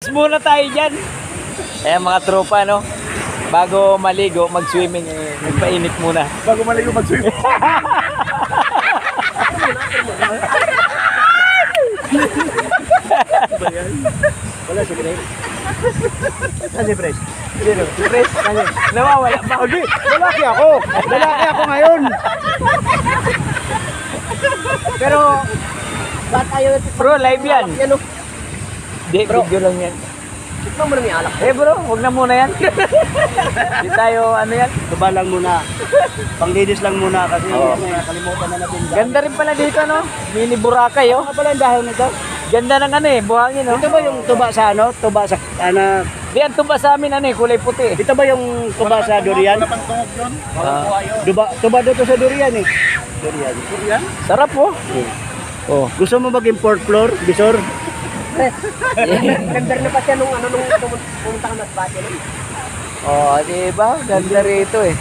Muna tayo dyan. Eh mga tropa, no? Bago maligo, mag-swimming, magpainit muna. Bago maligo mag-swimming. Wala si Pres. Saan si Pres? Sino? Si Pres? Nawawala pa. Hindi, lalaki ako. Lalaki ako ngayon. Pero, Ba't ayaw bro, live yan. Yan o. Di, video lang yan. Ito mo na may alak. Eh bro, huwag na muna yan. Di tayo, ano yan. Tuba lang muna. Panglinis lang muna kasi Oo. nakalimutan na natin. Ganda rin pala dito, no? Mini Boracay, oh. Ano pala yung dahon nito? Ganda ng ano eh, buhangin, no? Ito ba yung tuba sa ano? Tuba sa ano? Di, ang tuba sa amin, ano eh, kulay puti. Ito ba yung tuba sa durian? Tuba dito sa durian eh. Durian? Sarap, oh. Oh. Gusto mo mag-import floor, Bisor? Ganda na pa siya nung pumunta ka na sa bahay. Oh, di ba? Ganda rito eh.